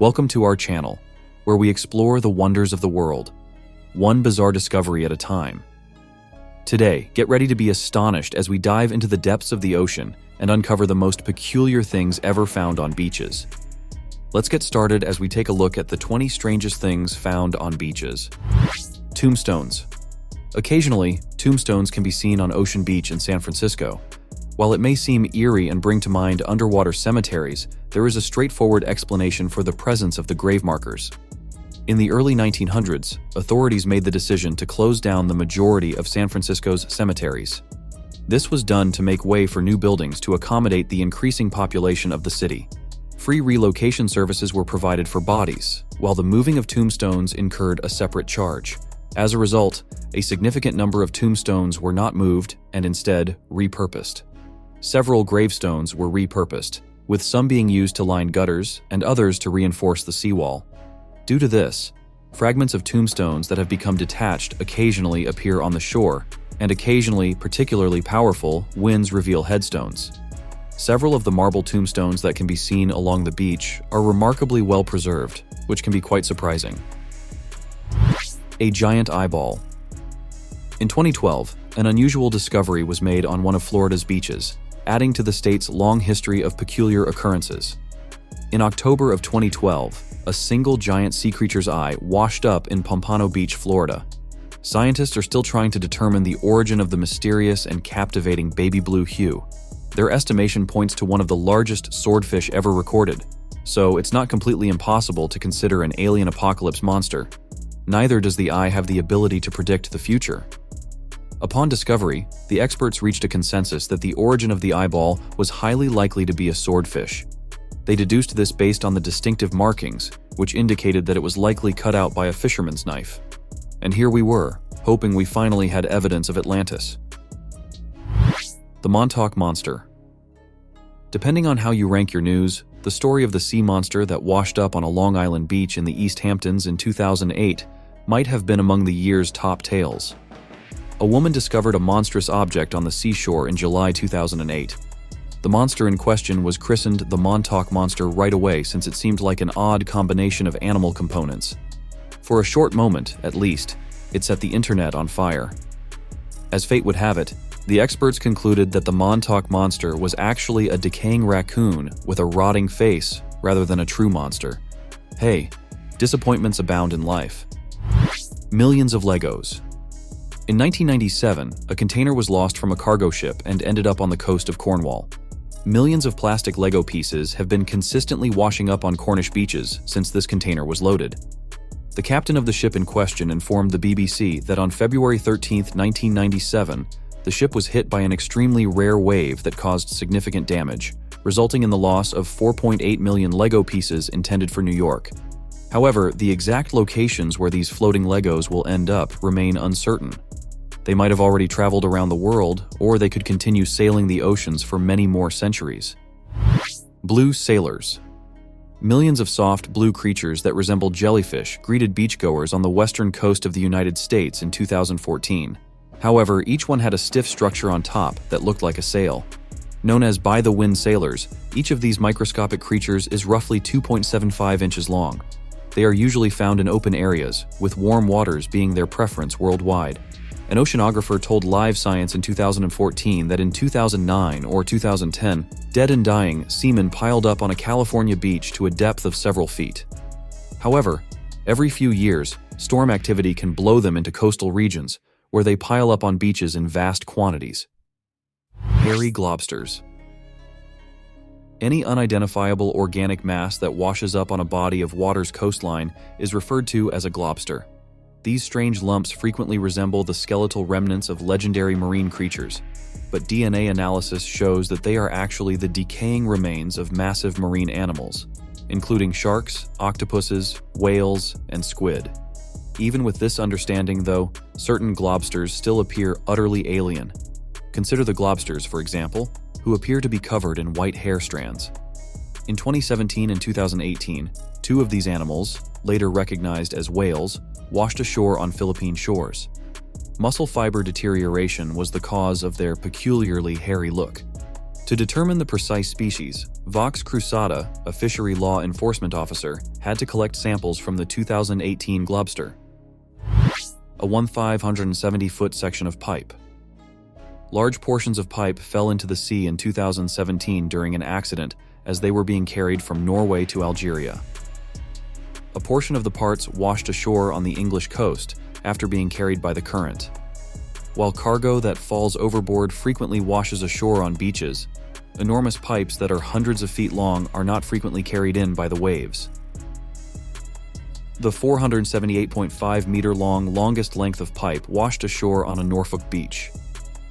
Welcome to our channel, where we explore the wonders of the world, one bizarre discovery at a time. Today, get ready to be astonished as we dive into the depths of the ocean and uncover the most peculiar things ever found on beaches. Let's get started as we take a look at the 20 strangest things found on beaches. Tombstones. Occasionally, tombstones can be seen on Ocean Beach in San Francisco. While it may seem eerie and bring to mind underwater cemeteries, there is a straightforward explanation for the presence of the grave markers. In the early 1900s, authorities made the decision to close down the majority of San Francisco's cemeteries. This was done to make way for new buildings to accommodate the increasing population of the city. Free relocation services were provided for bodies, while the moving of tombstones incurred a separate charge. As a result, a significant number of tombstones were not moved and instead repurposed. Several gravestones were repurposed, with some being used to line gutters and others to reinforce the seawall. Due to this, fragments of tombstones that have become detached occasionally appear on the shore, and occasionally particularly powerful winds reveal headstones. Several of the marble tombstones that can be seen along the beach are remarkably well preserved, which can be quite surprising. A giant eyeball. In 2012, an unusual discovery was made on one of Florida's beaches, adding to the state's long history of peculiar occurrences. In October of 2012, a single giant sea creature's eye washed up in Pompano Beach, Florida. Scientists are still trying to determine the origin of the mysterious and captivating baby blue hue. Their estimation points to one of the largest swordfish ever recorded, so it's not completely impossible to consider an alien apocalypse monster. Neither does the eye have the ability to predict the future. Upon discovery, the experts reached a consensus that the origin of the eyeball was highly likely to be a swordfish. They deduced this based on the distinctive markings, which indicated that it was likely cut out by a fisherman's knife. And here we were, hoping we finally had evidence of Atlantis. The Montauk Monster. Depending on how you rank your news, the story of the sea monster that washed up on a Long Island beach in the East Hamptons in 2008 might have been among the year's top tales. A woman discovered a monstrous object on the seashore in July 2008. The monster in question was christened the Montauk Monster right away, since it seemed like an odd combination of animal components. For a short moment, at least, it set the internet on fire. As fate would have it, the experts concluded that the Montauk Monster was actually a decaying raccoon with a rotting face rather than a true monster. Hey, disappointments abound in life. Millions of Legos. In 1997, a container was lost from a cargo ship and ended up on the coast of Cornwall. Millions of plastic Lego pieces have been consistently washing up on Cornish beaches since this container was loaded. The captain of the ship in question informed the BBC that on February 13, 1997, the ship was hit by an extremely rare wave that caused significant damage, resulting in the loss of 4.8 million Lego pieces intended for New York. However, the exact locations where these floating Legos will end up remain uncertain. They might have already traveled around the world, or they could continue sailing the oceans for many more centuries. Blue sailors. Millions of soft blue creatures that resemble jellyfish greeted beachgoers on the western coast of the United States in 2014. However, each one had a stiff structure on top that looked like a sail. Known as by-the-wind sailors, each of these microscopic creatures is roughly 2.75 inches long. They are usually found in open areas, with warm waters being their preference worldwide. An oceanographer told Live Science in 2014 that in 2009 or 2010, dead and dying seamen piled up on a California beach to a depth of several feet. However, every few years, storm activity can blow them into coastal regions, where they pile up on beaches in vast quantities. Hairy globsters. Any unidentifiable organic mass that washes up on a body of water's coastline is referred to as a globster. These strange lumps frequently resemble the skeletal remnants of legendary marine creatures, but DNA analysis shows that they are actually the decaying remains of massive marine animals, including sharks, octopuses, whales, and squid. Even with this understanding, though, certain globsters still appear utterly alien. Consider the globsters, for example, who appear to be covered in white hair strands. In 2017 and 2018, two of these animals, later recognized as whales, washed ashore on Philippine shores. Muscle fiber deterioration was the cause of their peculiarly hairy look. To determine the precise species, Vox Cruzada, a fishery law enforcement officer, had to collect samples from the 2018 Globster, a 1,570-foot section of pipe. Large portions of pipe fell into the sea in 2017 during an accident as they were being carried from Norway to Algeria. A portion of the parts washed ashore on the English coast after being carried by the current. While cargo that falls overboard frequently washes ashore on beaches, enormous pipes that are hundreds of feet long are not frequently carried in by the waves. The 478.5-meter-long longest length of pipe washed ashore on a Norfolk beach.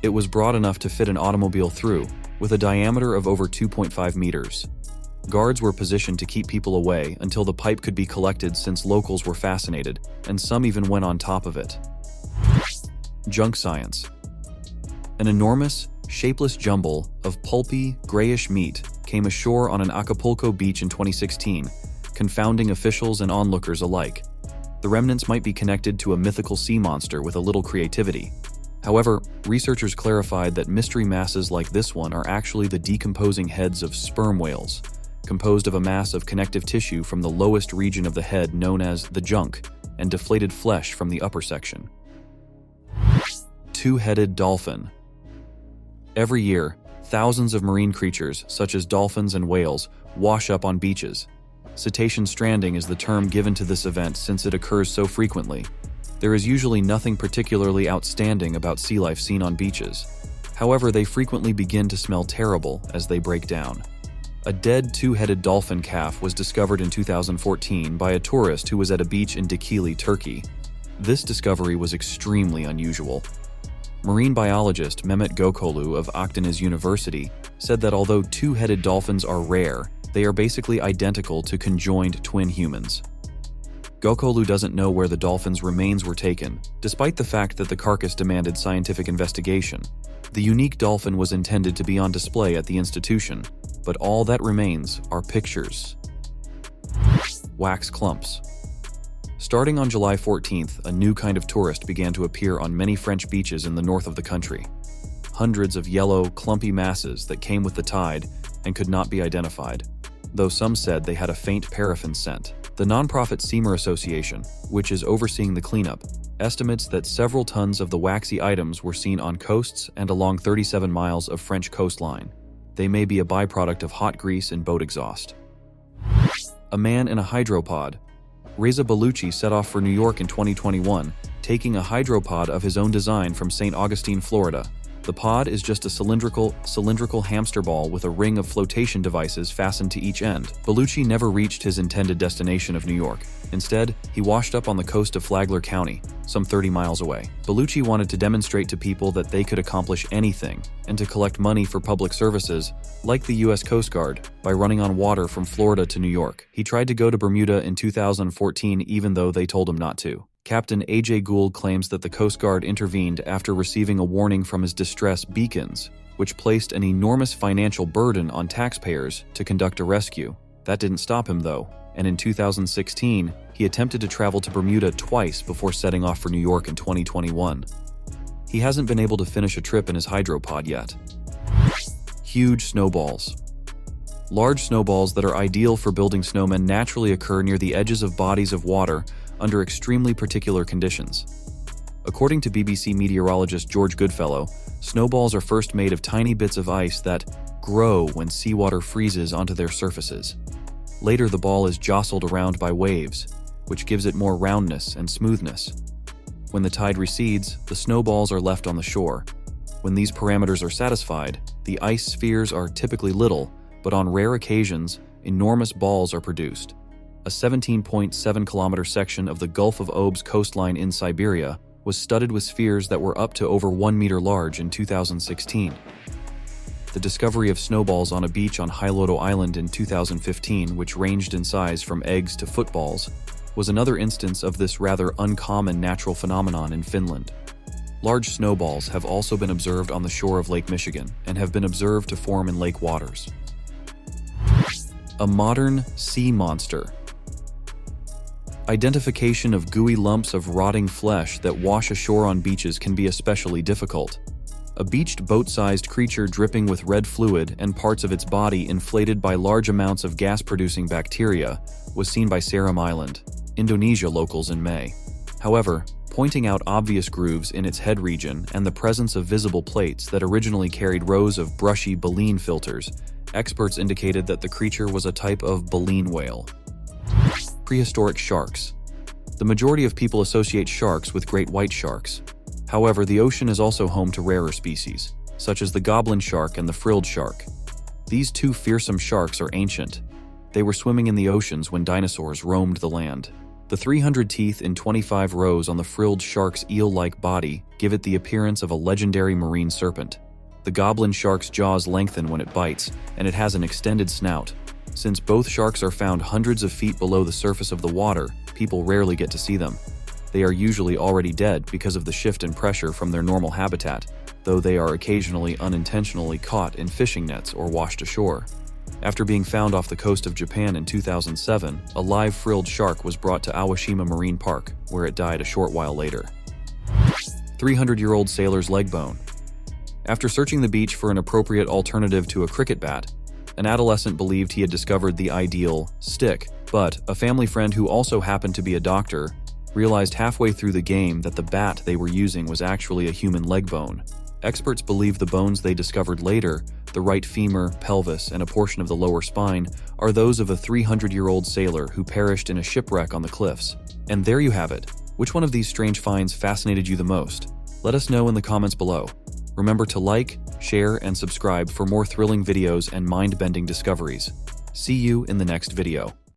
It was broad enough to fit an automobile through, with a diameter of over 2.5 meters. Guards were positioned to keep people away until the pipe could be collected since locals were fascinated, and some even went on top of it. Junk science. An enormous, shapeless jumble of pulpy, grayish meat came ashore on an Acapulco beach in 2016, confounding officials and onlookers alike. The remnants might be connected to a mythical sea monster with a little creativity. However, researchers clarified that mystery masses like this one are actually the decomposing heads of sperm whales, composed of a mass of connective tissue from the lowest region of the head known as the junk, and deflated flesh from the upper section. Two-headed dolphin. Every year, thousands of marine creatures, such as dolphins and whales, wash up on beaches. Cetacean stranding is the term given to this event since it occurs so frequently. There is usually nothing particularly outstanding about sea life seen on beaches. However, they frequently begin to smell terrible as they break down. A dead two-headed dolphin calf was discovered in 2014 by a tourist who was at a beach in Dikili, Turkey. This discovery was extremely unusual. Marine biologist Mehmet Gökolu of Akdeniz University said that although two-headed dolphins are rare, they are basically identical to conjoined twin humans. Gökolu doesn't know where the dolphin's remains were taken, despite the fact that the carcass demanded scientific investigation. The unique dolphin was intended to be on display at the institution, but all that remains are pictures. Wax clumps. Starting on July 14th, a new kind of tourist began to appear on many French beaches in the north of the country. Hundreds of yellow, clumpy masses that came with the tide and could not be identified, though some said they had a faint paraffin scent. The nonprofit Seamer Association, which is overseeing the cleanup, estimates that several tons of the waxy items were seen on coasts and along 37 miles of French coastline. They may be a byproduct of hot grease and boat exhaust. A man in a hydropod. Reza Baluchi set off for New York in 2021, taking a hydropod of his own design from St. Augustine, Florida. The pod is just a cylindrical hamster ball with a ring of flotation devices fastened to each end. Baluchi never reached his intended destination of New York. Instead, he washed up on the coast of Flagler County, some 30 miles away. Baluchi wanted to demonstrate to people that they could accomplish anything, and to collect money for public services, like the U.S. Coast Guard, by running on water from Florida to New York. He tried to go to Bermuda in 2014 even though they told him not to. Captain A.J. Gould claims that the Coast Guard intervened after receiving a warning from his distress beacons, which placed an enormous financial burden on taxpayers to conduct a rescue. That didn't stop him though, and in 2016, he attempted to travel to Bermuda twice before setting off for New York in 2021. He hasn't been able to finish a trip in his hydropod yet. Huge snowballs. Large snowballs that are ideal for building snowmen naturally occur near the edges of bodies of water under extremely particular conditions. According to BBC meteorologist George Goodfellow, snowballs are first made of tiny bits of ice that grow when seawater freezes onto their surfaces. Later, the ball is jostled around by waves, which gives it more roundness and smoothness. When the tide recedes, the snowballs are left on the shore. When these parameters are satisfied, the ice spheres are typically little, but on rare occasions, enormous balls are produced. A 17.7-kilometer section of the Gulf of Ob's coastline in Siberia was studded with spheres that were up to over 1 meter large in 2016. The discovery of snowballs on a beach on Hailuoto Island in 2015, which ranged in size from eggs to footballs, was another instance of this rather uncommon natural phenomenon in Finland. Large snowballs have also been observed on the shore of Lake Michigan and have been observed to form in lake waters. A modern sea monster. Identification of gooey lumps of rotting flesh that wash ashore on beaches can be especially difficult. A beached boat-sized creature dripping with red fluid and parts of its body inflated by large amounts of gas-producing bacteria was seen by Seram Island, Indonesia locals in May. However, pointing out obvious grooves in its head region and the presence of visible plates that originally carried rows of brushy baleen filters, experts indicated that the creature was a type of baleen whale. Prehistoric sharks. The majority of people associate sharks with great white sharks. However, the ocean is also home to rarer species, such as the goblin shark and the frilled shark. These two fearsome sharks are ancient. They were swimming in the oceans when dinosaurs roamed the land. The 300 teeth in 25 rows on the frilled shark's eel-like body give it the appearance of a legendary marine serpent. The goblin shark's jaws lengthen when it bites, and it has an extended snout. Since both sharks are found hundreds of feet below the surface of the water, people rarely get to see them. They are usually already dead because of the shift in pressure from their normal habitat, though they are occasionally unintentionally caught in fishing nets or washed ashore. After being found off the coast of Japan in 2007, a live frilled shark was brought to Awashima Marine Park, where it died a short while later. 300-year-old sailor's leg bone. After searching the beach for an appropriate alternative to a cricket bat, an adolescent believed he had discovered the ideal stick, but a family friend who also happened to be a doctor realized halfway through the game that the bat they were using was actually a human leg bone. Experts believe the bones they discovered later, the right femur, pelvis, and a portion of the lower spine, are those of a 300-year-old sailor who perished in a shipwreck on the cliffs. And there you have it. Which one of these strange finds fascinated you the most? Let us know in the comments below. Remember to like, share, and subscribe for more thrilling videos and mind-bending discoveries. See you in the next video.